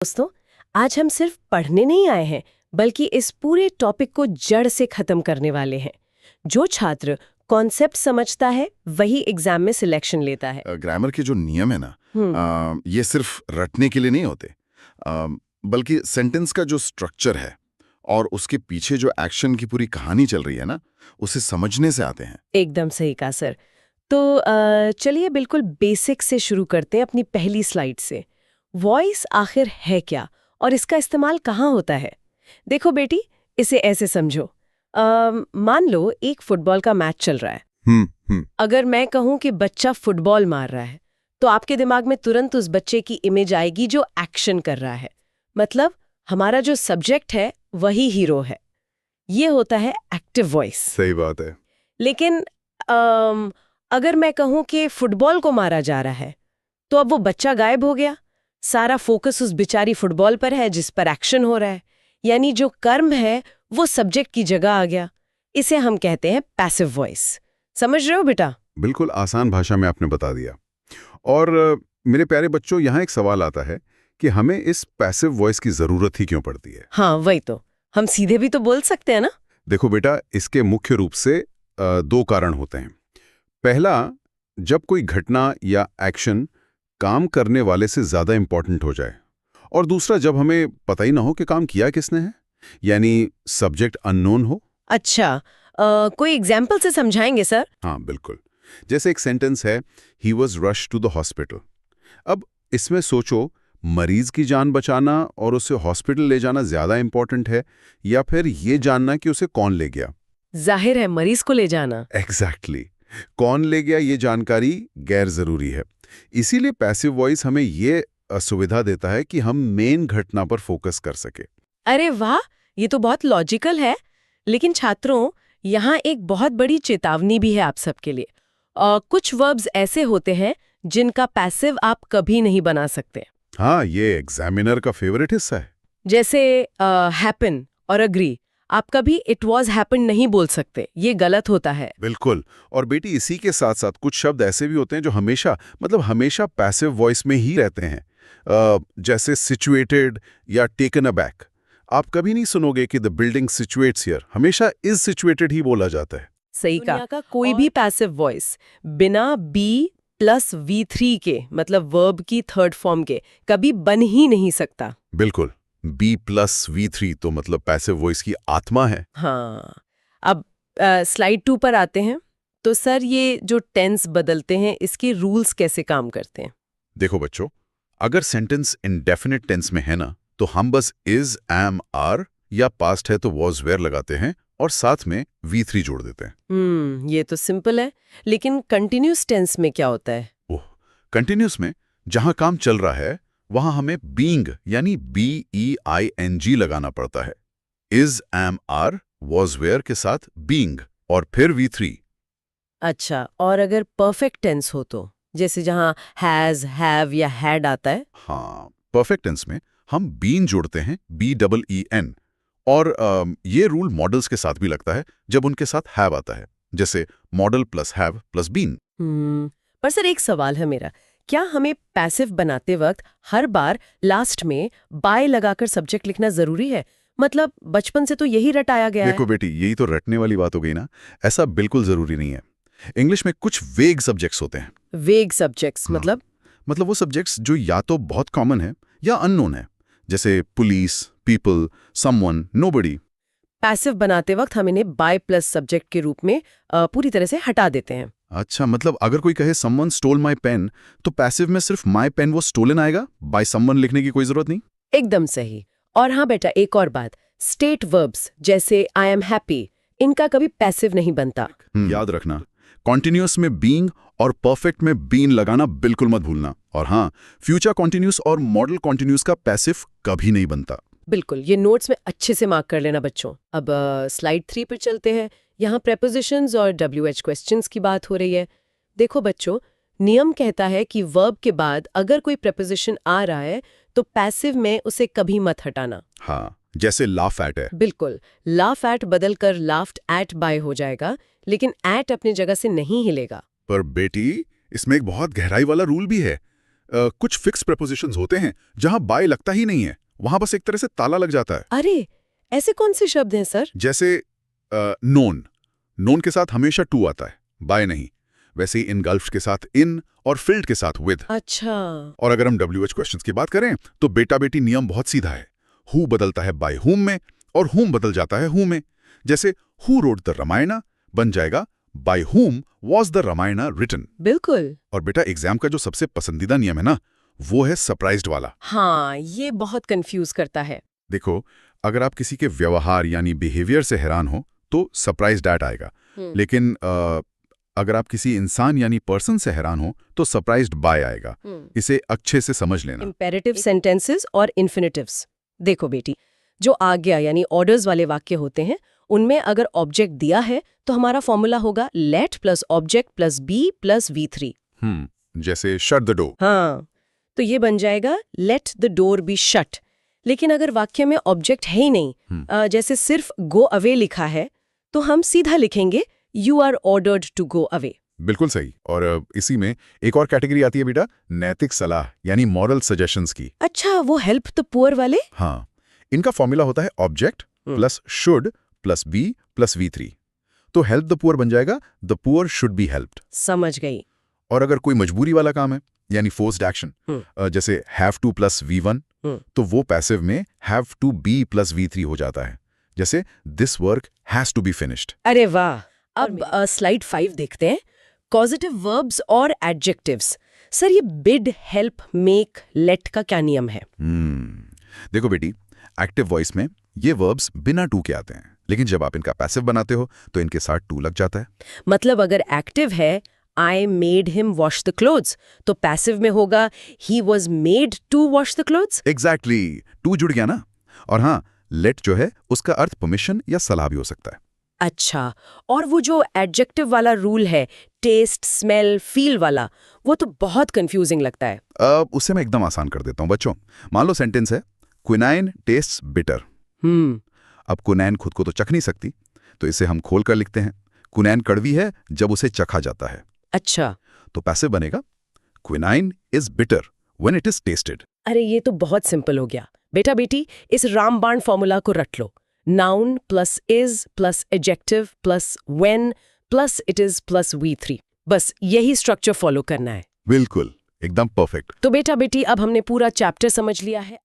दोस्तों, आज हम सिर्फ पढ़ने नहीं आए हैं बल्कि इस पूरे टॉपिक को जड़ से खत्म करने वाले हैं। जो छात्र कॉन्सेप्ट समझता है वही एग्जाम में सिलेक्शन लेता है। ग्रामर के जो नियम है ना, ये सिर्फ रटने के लिए नहीं होते, बल्कि सेंटेंस का जो स्ट्रक्चर है और उसके पीछे जो एक्शन की पूरी कहानी चल रही है ना, उसे समझने से आते हैं। एकदम सही कहा सर। तो चलिए बिल्कुल बेसिक से शुरू करते हैं अपनी पहली स्लाइड से। वॉइस आखिर है क्या और इसका इस्तेमाल कहाँ होता है? देखो बेटी, इसे ऐसे समझो। मान लो एक फुटबॉल का मैच चल रहा है। अगर मैं कहूं कि बच्चा फुटबॉल मार रहा है तो आपके दिमाग में तुरंत उस बच्चे की इमेज आएगी जो एक्शन कर रहा है। मतलब हमारा जो सब्जेक्ट है वही हीरो है। ये होता है एक्टिव वॉइस। सही बात है। लेकिन अगर मैं कहूं कि फुटबॉल को मारा जा रहा है तो अब वो बच्चा गायब हो गया। सारा फोकस उस बेचारी फुटबॉल पर है जिस पर एक्शन हो रहा है। यानी जो कर्म है वो सब्जेक्ट की जगह आ गया। इसे हम कहते हैं पैसिव वॉइस। समझ रहे हो बेटा? बिल्कुल आसान भाषा में आपने बता दिया। और मेरे प्यारे बच्चों, यहाँ एक सवाल आता है कि हमें इस पैसिव वॉइस की जरूरत ही क्यों पड़ती है? हाँ, वही तो। हम सीधे भी तो बोल सकते हैं ना। देखो बेटा, इसके मुख्य रूप से दो कारण होते हैं। पहला, जब कोई घटना या एक्शन काम करने वाले से ज्यादा इंपॉर्टेंट हो जाए, और दूसरा जब हमें पता ही ना हो कि काम किया किसने है, यानी सब्जेक्ट अननोन हो। अच्छा, कोई एग्जाम्पल से समझाएंगे सर? हाँ बिल्कुल। जैसे एक सेंटेंस है, he was rush to the hospital. अब इसमें सोचो, मरीज की जान बचाना और उसे हॉस्पिटल ले जाना ज्यादा इंपॉर्टेंट है या फिर ये जानना कि उसे कौन ले गया? जाहिर है मरीज को ले जाना। एग्जैक्टली कौन ले गया ये जानकारी गैर जरूरी है। इसीलिए पैसिव वॉइस हमें ये सुविधा देता है कि हम मेन घटना पर फोकस कर सके। अरे वाह, ये तो बहुत लॉजिकल है। लेकिन छात्रों, यहाँ एक बहुत बड़ी चेतावनी भी है आप सबके लिए। कुछ वर्ब्स ऐसे होते हैं जिनका पैसिव आप कभी नहीं बना सकते। हाँ, ये एग्जामिनर का फेवरेट हिस्सा है। जैसे हैपन और अग्री। आप कभी इट वॉज हैपन नहीं बोल सकते, ये गलत होता है। बिल्कुल। और बेटी, इसी के साथ साथ कुछ शब्द ऐसे भी होते हैं जो हमेशा पैसिव वॉइस में ही रहते हैं। जैसे सिचुएटेड या टेकन अबैक। आप कभी नहीं सुनोगे कि द बिल्डिंग सिचुएट्स हियर, हमेशा इज सिचुएटेड ही बोला जाता है। सही कहा। दुनिया का कोई भी पैसिव वॉइस बिना बी प्लस V3 के, मतलब वर्ब की थर्ड फॉर्म के, कभी बन ही नहीं सकता। बिल्कुल। B+V3 तो मतलब पैसिव वॉइस की आत्मा है। हाँ। अब स्लाइड 2 पर आते हैं। तो सर, ये जो टेंस बदलते हैं इसके रूल्स कैसे काम करते हैं? देखो बच्चों, अगर सेंटेंस इंडेफिनिट टेंस में है ना, तो हम बस इज, एम, आर, या पास्ट है तो वॉज, वेयर लगाते हैं और साथ में V3 जोड़ देते हैं। ये तो सिंपल है। लेकिन कंटिन्यूस टेंस में क्या होता है? ओह, कंटिन्यूस में जहां काम चल रहा है वहां हमें बीइंग यानी BEING लगाना पड़ता है। Is, am, are, was, were के साथ बीइंग और फिर V3। अच्छा, और अगर परफेक्ट टेंस हो तो, जैसे जहां हैज, हैव या हैड आता है? हाँ, परफेक्ट टेंस में हम बीन जोड़ते हैं, BEEN। और ये रूल मॉडल्स के साथ भी लगता है जब उनके साथ हैव आता है, जैसे modal plus have plus been. पर सर, एक सवाल है मेरा। क्या हमें पैसिव बनाते वक्त हर बार लास्ट में बाय लगाकर सब्जेक्ट लिखना जरूरी है? मतलब बचपन से तो यही रटाया गया देखो है। बेटी, यही तो रटने वाली बात हो गई ना। ऐसा बिल्कुल जरूरी नहीं है। इंग्लिश में कुछ वेग सब्जेक्ट्स होते हैं। वेग सब्जेक्ट्स मतलब वो सब्जेक्ट्स जो या तो बहुत कॉमन है या अननोन है, जैसे police, people, someone, nobody. Passive बनाते वक्त हम इन्हें बाय प्लस सब्जेक्ट के रूप में पूरी तरह से हटा देते हैं। अच्छा, मतलब अगर कोई कहे समवन स्टोल माय पेन, तो पैसिव में सिर्फ माय पेन वो स्टोलन आएगा, बाय समवन लिखने की कोई जरूरत नहीं। एकदम सही। और हाँ बेटा, एक और बात, स्टेट वर्ब्स जैसे आई एम हैप्पी, इनका कभी पैसिव नहीं बनता। याद रखना, कॉन्टिन्यूअस में बीइंग और परफेक्ट में बीन लगाना बिल्कुल मत भूलना। और हाँ, फ्यूचर कॉन्टिन्यूअस और मॉडल कॉन्टिन्यूअस का पैसिव कभी नहीं बनता। बिल्कुल, ये नोट्स में अच्छे से मार्क कर लेना बच्चों। अब स्लाइड 3 पर चलते हैं। यहाँ प्रेपोजिशंस और WH क्वेश्चंस की बात हो रही है। देखो बच्चों, नियम कहता है कि वर्ब के बाद अगर कोई प्रेपोजिशन आ रहा है तो पैसिव में उसे कभी मत हटाना। हाँ, जैसे लाफ एट है। बिल्कुल, लाफ एट बदलकर लाफ्ड एट बाय हो जाएगा, लेकिन एट अपनी जगह से नहीं हिलेगा। पर बेटी, इसमें एक बहुत गहराई वाला रूल भी है। कुछ फिक्स प्रपोजिशंस होते हैं जहां बाय लगता ही नहीं है, वहां बस एक तरह से ताला लग जाता है। अरे ऐसे कौन से शब्द हैं सर? जैसे नोन के साथ हमेशा टू आता है, बाय नहीं। वैसे ही इनगल्फ्ड के साथ इन और फिल्ड के साथ विद। अच्छा। और अगर हम WH क्वेश्चंस की बात करें तो बेटा बेटी नियम बहुत सीधा है। हु बदलता है बाय हुम में और हुम बदल जाता है हु में। जैसे हु रोट द रामायणा बन जाएगा by whom was the Ramayana written. बिल्कुल। और बेटा एग्जाम का जो सबसे पसंदीदा नियम है ना, वो है सरप्राइज्ड वाला। हाँ, ये बहुत कंफ्यूज करता है। देखो, अगर आप किसी के व्यवहार यानी बिहेवियर से हैरान हो तो सरप्राइज्ड एट आएगा, लेकिन अगर आप किसी इंसान यानी पर्सन से हैरान हो तो सरप्राइज्ड बाय आएगा। इसे अच्छे से समझ लेना। इंपेरेटिव सेंटेंसेस और इन्फिनेटिव्स। देखो बेटी, जो आज्ञा यानी ऑर्डर्स वाले वाक्य होते हैं, उनमें अगर ऑब्जेक्ट दिया है तो हमारा फॉर्मूला होगा let plus object plus be plus V3। जैसे शट द डोर। हाँ, तो ये बन जाएगा let the door be shut. लेकिन अगर वाक्य में ऑब्जेक्ट है ही नहीं, जैसे सिर्फ गो अवे लिखा है, तो हम सीधा लिखेंगे you are ordered to go away. बिल्कुल सही। और इसी में एक और कैटेगरी आती है बेटा, नैतिक सलाह यानी मॉरल सजेशंस की। अच्छा, वो हेल्प द पुअर वाले? हाँ, इनका फॉर्मूला होता है object plus should plus be plus V3। तो हेल्प द पुअर बन जाएगा the poor should be helped. समझ गई। और अगर कोई मजबूरी वाला काम है यानी फोर्स्ड एक्शन, जैसे हैव टू प्लस V1, तो वो पैसिव में have to be plus V3 हो जाता है। जैसे this work has to be finished. अरे वाह। अब स्लाइड 5 देखते हैं, कॉजेटिव वर्ब्स और एडजेक्टिव्स। सर, ये बिड, हेल्प, मेक, लेट का क्या नियम है? देखो बेटी, एक्टिव वॉइस में ये वर्ब्स बिना टू के आते हैं, लेकिन जब आप इनका पैसिव बनाते हो तो इनके साथ टू लग जाता है। मतलब अगर एक्टिव है I made him wash the clothes, तो पैसिव में होगा he was made to wash the clothes। Exactly, to जुड़ गया ना। और हाँ, लेट जो है उसका अर्थ परमिशन या सलाह भी हो सकता है। अच्छा, और वो जो एडजेक्टिव वाला रूल है, टेस्ट, स्मेल, फील वाला, वो तो बहुत कंफ्यूजिंग लगता है। अब उसे मैं एकदम आसान कर देता हूँ बच्चों। मान लो सेंटेंस है, क्विनाइन टेस्ट्स बिटर। अब क्विनाइन खुद को तो चख नहीं सकती, तो इसे हम खोल कर लिखते हैं, क्विनाइन कड़वी है जब उसे चखा जाता है। अच्छा, तो पैसिव बनेगा quinine is bitter when it is tested. अरे ये तो बहुत सिंपल हो गया। बेटा बेटी, इस रामबाण फॉर्मूला को रट लो। Noun plus is plus adjective plus when plus it is plus V3। बस यही स्ट्रक्चर फॉलो करना है। बिल्कुल, एकदम परफेक्ट। तो बेटा बेटी, अब हमने पूरा चैप्टर समझ लिया है।